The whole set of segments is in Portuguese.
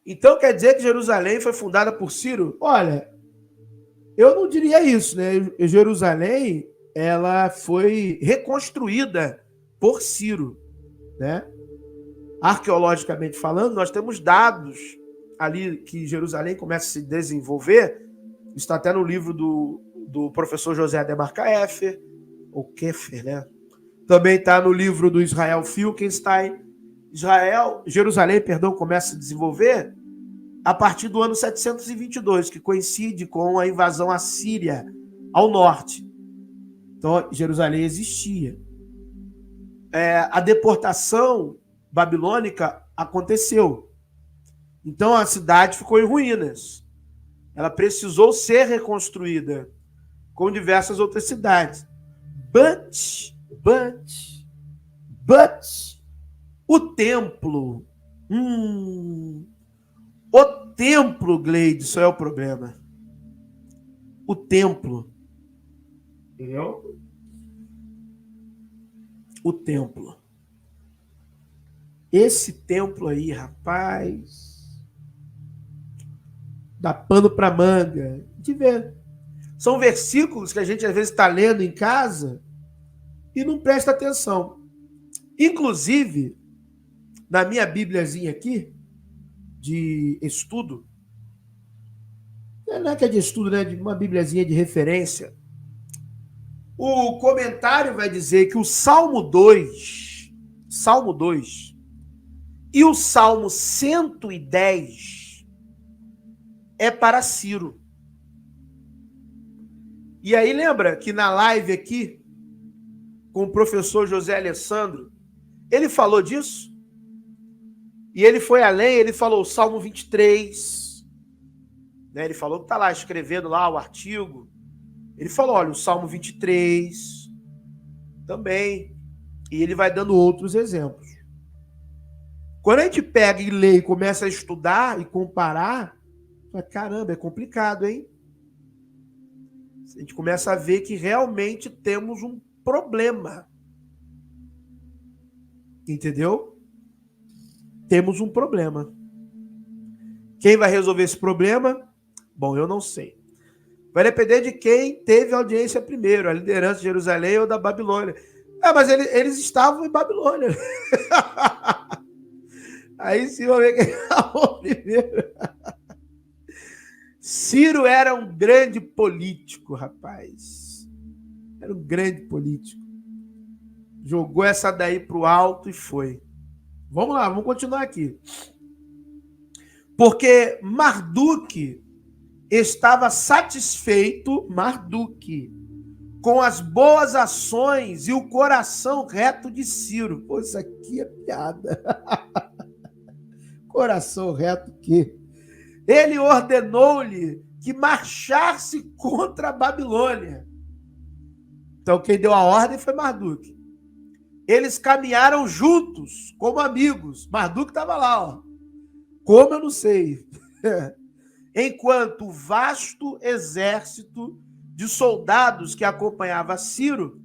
Então quer dizer que Jerusalém foi fundada por Ciro? Olha, eu não diria isso, né? Jerusalém, ela foi reconstruída por Ciro, né? Arqueologicamente falando, nós temos dados ali que Jerusalém começa a se desenvolver. Está até no livro do professor José Ademar Kaefer, ou Kefer, né? Também está no livro do Israel Filkenstein. Jerusalém, começa a se desenvolver a partir do ano 722, que coincide com a invasão assíria ao norte. Então, Jerusalém existia. A deportação babilônica aconteceu. Então, a cidade ficou em ruínas. Ela precisou ser reconstruída com diversas outras cidades. But, o templo. O templo, Gleide, isso é o problema. O templo. Entendeu? O templo. Esse templo aí, rapaz, dá pano pra manga. De ver. São versículos que a gente às vezes está lendo em casa e não presta atenção. Inclusive, na minha Bíbliazinha aqui, de estudo, não é que é de estudo, né? De uma Bíbliazinha de referência, o comentário vai dizer que o Salmo 2 e o Salmo 110 é para Ciro. E aí lembra que na live aqui, com o professor José Alessandro, ele falou disso? E ele foi além, ele falou o Salmo 23, né? Ele falou que está lá escrevendo lá o artigo. Ele falou, olha, o Salmo 23 também. E ele vai dando outros exemplos. Quando a gente pega e lê e começa a estudar e comparar, caramba, é complicado, hein? A gente começa a ver que realmente temos um problema. Entendeu? Temos um problema. Quem vai resolver esse problema? Bom, eu não sei. Vai depender de quem teve audiência primeiro, a liderança de Jerusalém ou da Babilônia. Mas eles estavam em Babilônia. Aí sim vamos ver quem falou primeiro. Ciro era um grande político, rapaz. Era um grande político. Jogou essa daí pro alto e foi. Vamos lá, vamos continuar aqui. Porque Marduk estava satisfeito, com as boas ações e o coração reto de Ciro. Pô, isso aqui é piada. Coração reto que ele ordenou-lhe que marchasse contra a Babilônia. Então, quem deu a ordem foi Marduk. Eles caminharam juntos, como amigos. Marduk estava lá, ó. Como eu não sei. Enquanto o vasto exército de soldados que acompanhava Ciro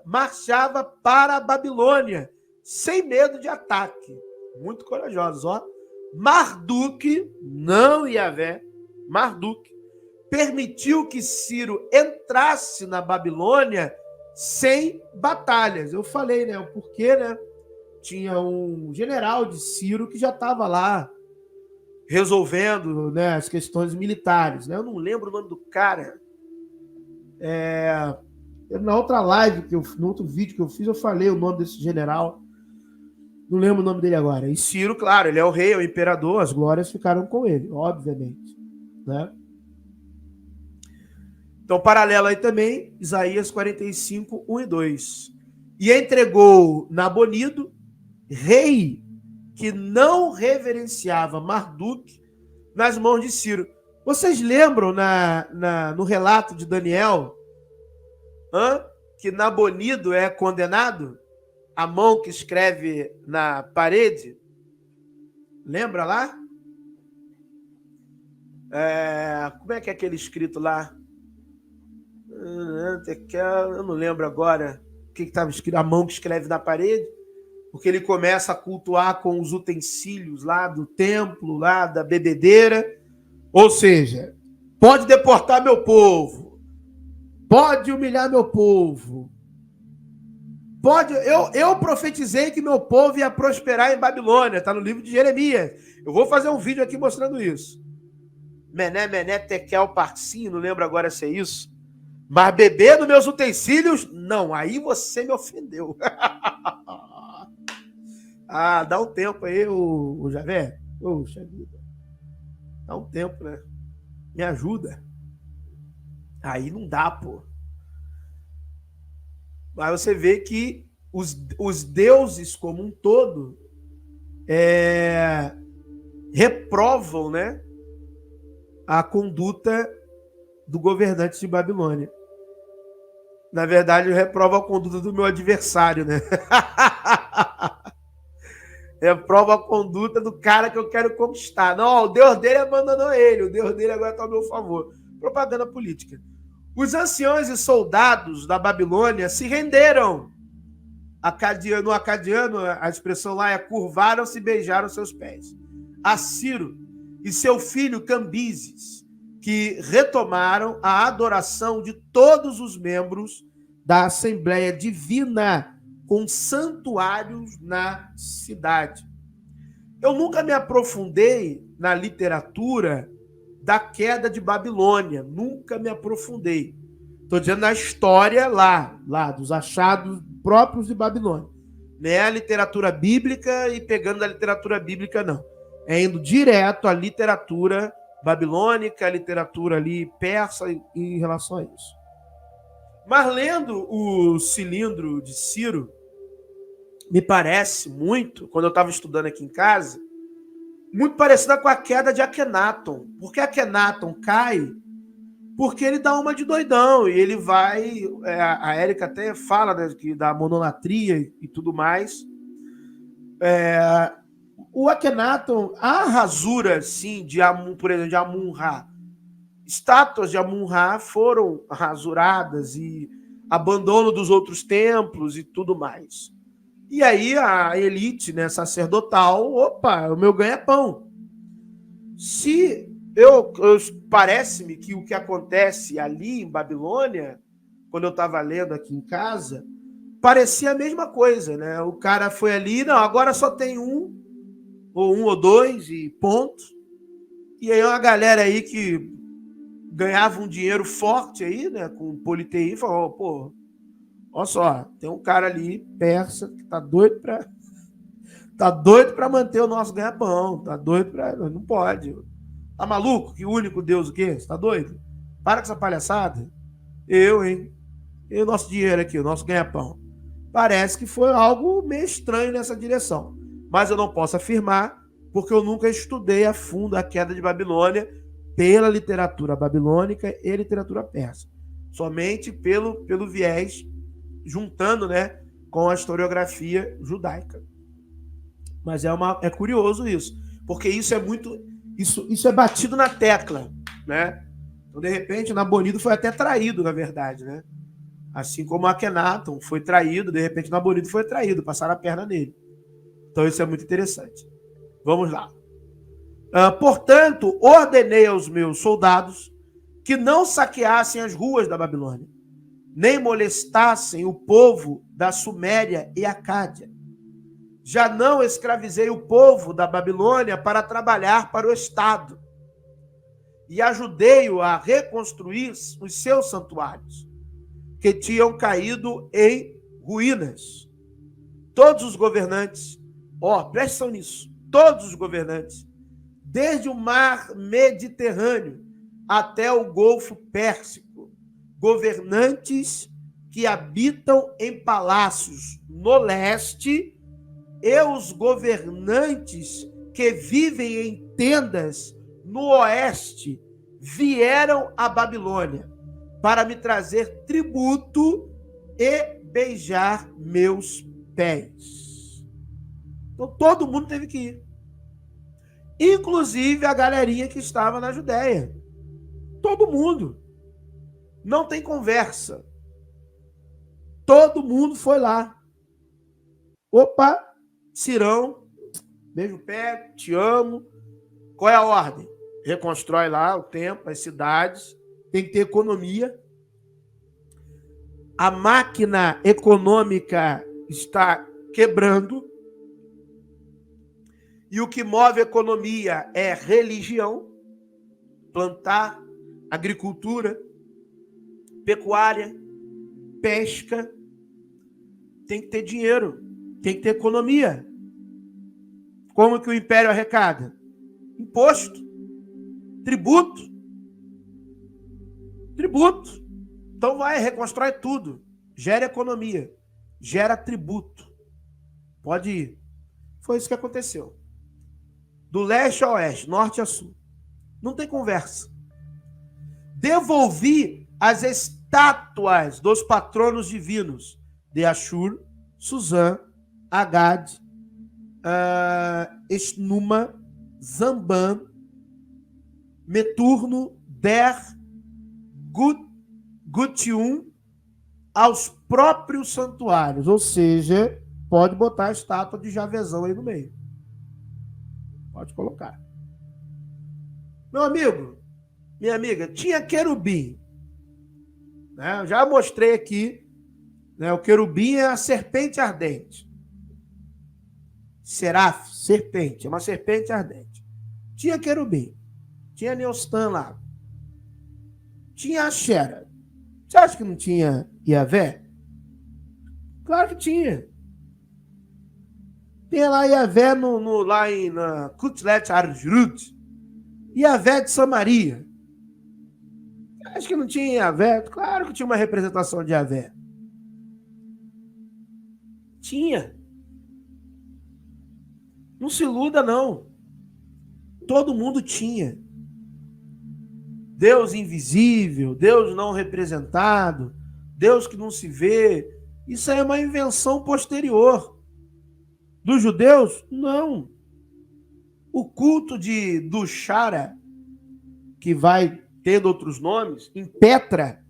marchava para a Babilônia, sem medo de ataque. Muito corajosos, ó. Marduk, não Yahvé, Marduk, permitiu que Ciro entrasse na Babilônia sem batalhas. Eu falei, né, o porquê, né? Tinha um general de Ciro que já estava lá resolvendo, né, as questões militares, né? Eu não lembro o nome do cara. Na outra live, no outro vídeo que eu fiz, eu falei o nome desse general. Não lembro o nome dele agora. E Ciro, claro, ele é o rei, é o imperador, as glórias ficaram com ele, obviamente, né? Então, paralelo aí também, Isaías 45, 1 e 2. E entregou Nabonido, rei que não reverenciava Marduk, nas mãos de Ciro. Vocês lembram no relato de Daniel que Nabonido é condenado? A mão que escreve na parede? Lembra lá? Como é que é aquele escrito lá? Eu não lembro agora o que estava escrito. A mão que escreve na parede. porque ele começa a cultuar com os utensílios lá do templo, lá da bebedeira. Ou seja, pode deportar meu povo, pode humilhar meu povo, pode. Eu profetizei que meu povo ia prosperar em Babilônia, está no livro de Jeremias. Eu vou fazer um vídeo aqui mostrando isso. Mené, mené, tekel, parsim, não lembro agora se é isso. Mas beber nos meus utensílios, não. Aí você me ofendeu. Ah, dá um tempo aí, o Javé. Poxa vida. Dá um tempo, né? Me ajuda. Aí não dá, pô. Mas você vê que os deuses como um todo reprovam, né, a conduta do governante de Babilônia. Na verdade, reprova a conduta do meu adversário, né? Reprova a conduta do cara que eu quero conquistar. Não, o Deus dele abandonou ele, o Deus dele agora está ao meu favor. Propaganda política. Os anciões e soldados da Babilônia se renderam. No acadiano, a expressão lá é curvaram-se e beijaram seus pés. A Ciro e seu filho Cambises, que retomaram a adoração de todos os membros da Assembleia Divina com santuários na cidade. Eu nunca me aprofundei na literatura da queda de Babilônia, nunca me aprofundei. Estou dizendo na história lá dos achados próprios de Babilônia. Não é a literatura bíblica e pegando da literatura bíblica, não. É indo direto à literatura babilônica, a literatura ali persa em relação a isso. Mas lendo o Cilindro de Ciro, me parece muito, quando eu estava estudando aqui em casa, muito parecida com a queda de Akenaton. Porque Akenaton cai porque ele dá uma de doidão e ele vai... a Érica até fala, né, que da monolatria e tudo mais. O Akenaton, a rasura, sim, de por exemplo, de Amun-Ra. Estátuas de Amun-Ra foram rasuradas e abandono dos outros templos e tudo mais. E aí a elite, né, sacerdotal, opa, o meu ganha-pão. Parece-me que o que acontece ali em Babilônia, quando eu estava lendo aqui em casa, parecia a mesma coisa, né? O cara foi ali, não, agora só tem um ou dois e ponto. E aí uma galera aí que ganhava um dinheiro forte aí, né, com politeísmo, falou, pô, olha só, tem um cara ali, persa, que tá doido para manter o nosso ganha-pão, tá doido para... Não pode. Tá maluco? Que único Deus o quê? Você tá doido? Para com essa palhaçada. Hein? E o nosso dinheiro aqui, o nosso ganha-pão. Parece que foi algo meio estranho nessa direção. Mas eu não posso afirmar, porque eu nunca estudei a fundo a queda de Babilônia pela literatura babilônica e literatura persa. Somente pelo viés, juntando, né, com a historiografia judaica. Mas é curioso isso, porque isso é muito... Isso é batido na tecla, né? Então, de repente, o Nabonido foi até traído, na verdade, né? Assim como Akenaton foi traído, de repente, o Nabonido foi traído, passaram a perna nele. Então, isso é muito interessante. Vamos lá. Portanto, ordenei aos meus soldados que não saqueassem as ruas da Babilônia, nem molestassem o povo da Suméria e Acádia. Já não escravizei o povo da Babilônia para trabalhar para o Estado e ajudei-o a reconstruir os seus santuários, que tinham caído em ruínas. Todos os governantes, presta atenção nisso, todos os governantes, desde o mar Mediterrâneo até o Golfo Pérsico, governantes que habitam em palácios no leste e os governantes que vivem em tendas no oeste vieram à Babilônia para me trazer tributo e beijar meus pés. Então todo mundo teve que ir. Inclusive a galerinha que estava na Judéia. Todo mundo. Não tem conversa. Todo mundo foi lá. Opa! Cirão, beijo o pé, te amo. Qual é a ordem? Reconstrói lá o templo, as cidades, tem que ter economia. A máquina econômica está quebrando. E o que move a economia é religião, plantar, agricultura, pecuária, pesca. Tem que ter dinheiro, tem que ter economia. Como que o império arrecada? Imposto, tributo. Tributo. Então vai, reconstrói tudo. Gera economia, gera tributo. Pode ir. Foi isso que aconteceu. Do leste a oeste, norte a sul. Não tem conversa. Devolvi as estátuas dos patronos divinos de Ashur, Suzã, Agad, Esnuma, Zamban, Meturno, Der, Gutium, aos próprios santuários. Ou seja, pode botar a estátua de Javezão aí no meio. Pode colocar. Meu amigo, minha amiga, tinha querubim. Né? Eu já mostrei aqui. Né? O querubim é a serpente ardente. Seraf, serpente. É uma serpente ardente. Tinha querubim. Tinha Neostan lá. Tinha Axera. Você acha que não tinha Iavé? Claro que tinha. Tem lá Iavé lá em Kutlet Arjrut. Iavé de Samaria. Acho que não tinha Iavé. Claro que tinha uma representação de Iavé. Tinha. Não se iluda, não. Todo mundo tinha. Deus invisível, Deus não representado, Deus que não se vê. Isso aí é uma invenção posterior. Dos judeus? Não. O culto de Dushara, que vai tendo outros nomes, em Petra,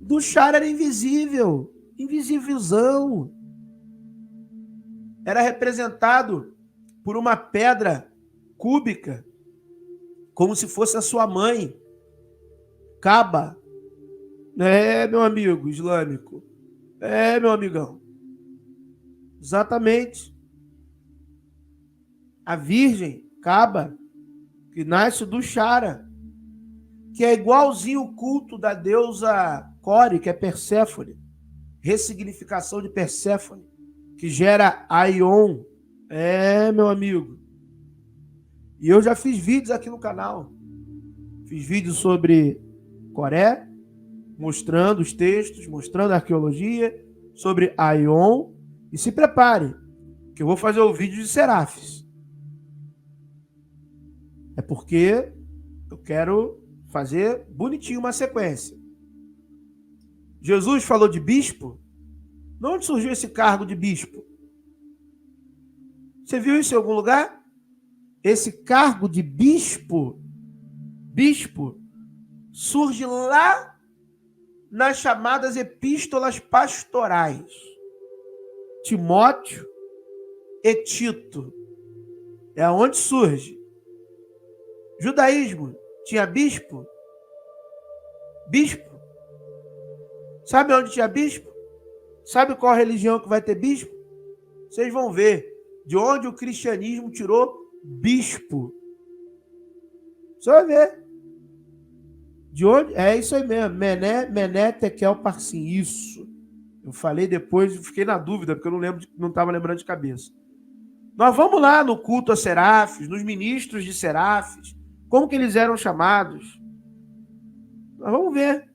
Dushara era invisível, invisívelzão. Era representado por uma pedra cúbica, como se fosse a sua mãe, Caba. É, meu amigo islâmico. É, meu amigão. Exatamente. A virgem, Caba, que nasce do Shara, que é igualzinho o culto da deusa Core, que é Perséfone, ressignificação de Perséfone, que gera Aion. É, meu amigo. E eu já fiz vídeos aqui no canal. Fiz vídeos sobre Coré, mostrando os textos, mostrando a arqueologia, sobre Aion. E se prepare, que eu vou fazer o vídeo de Serafes. É porque eu quero fazer bonitinho uma sequência. Jesus falou de bispo. De onde surgiu esse cargo de bispo? Você viu isso em algum lugar? Esse cargo de bispo surge lá nas chamadas epístolas pastorais. Timóteo e Tito. É onde surge. Judaísmo tinha bispo? Bispo. Sabe onde tinha bispo? Sabe qual religião que vai ter bispo? Vocês vão ver de onde o cristianismo tirou bispo. Você vai ver. De onde? É isso aí mesmo. Mené, Tekel, Parsim. Isso. Eu falei depois, fiquei na dúvida, porque eu não estava lembrando de cabeça. Nós vamos lá no culto a Serafes, nos ministros de Serafes, como que eles eram chamados. Nós vamos ver.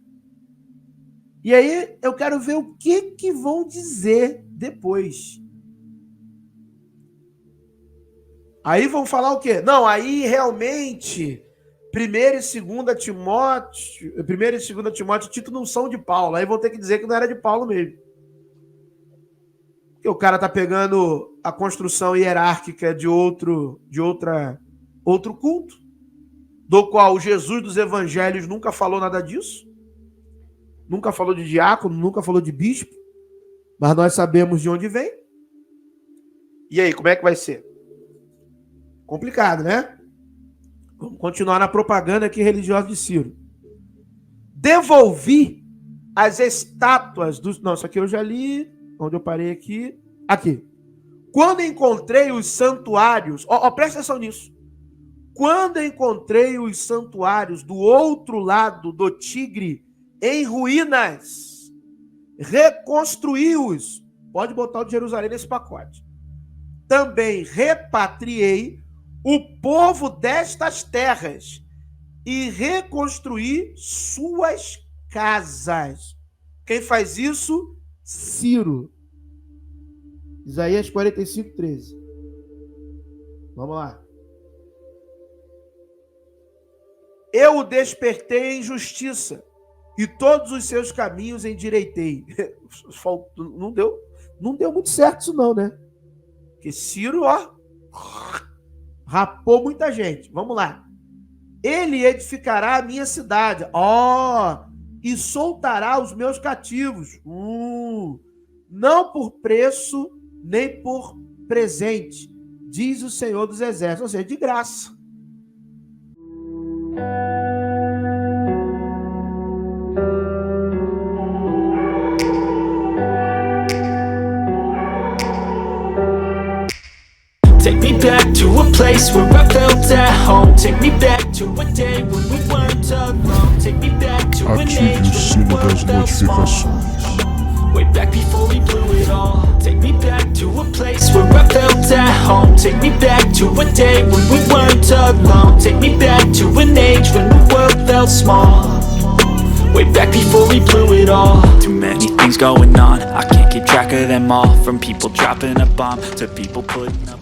E aí eu quero ver o que vão dizer depois. Aí vão falar o quê? Não, aí realmente 1 e 2 Timóteo, Tito não são de Paulo. Aí vão ter que dizer que não era de Paulo mesmo. Porque o cara tá pegando a construção hierárquica de outro culto, do qual o Jesus dos evangelhos nunca falou nada disso. Nunca falou de diácono, nunca falou de bispo. Mas nós sabemos de onde vem. E aí, como é que vai ser? Complicado, né? Vamos continuar na propaganda aqui religiosa de Ciro. Devolvi as estátuas dos... Não, isso aqui eu já li. Onde eu parei aqui? Aqui. Quando encontrei os santuários... Presta atenção nisso. Quando encontrei os santuários do outro lado do Tigre em ruínas, reconstruí-os. Pode botar o de Jerusalém nesse pacote. Também repatriei o povo destas terras e reconstruí suas casas. Quem faz isso? Ciro. Isaías 45, 13. Vamos lá. Eu o despertei em justiça e todos os seus caminhos endireitei. Não deu muito certo isso não, né? Porque Ciro, rapou muita gente. Vamos lá. Ele edificará a minha cidade. E soltará os meus cativos. Não por preço, nem por presente, diz o Senhor dos Exércitos. Ou seja, de graça. Take me back to a place where I felt at home. Take me back to a day when we weren't alone. Take me back to an age when the world felt small. Way back before we blew it all. Take me back to a place where I felt at home. Take me back to a day when we weren't alone. Take me back to an age when the world felt small. Way back before we blew it all. Too many things going on, I can't keep track of them all. From people dropping a bomb to people putting up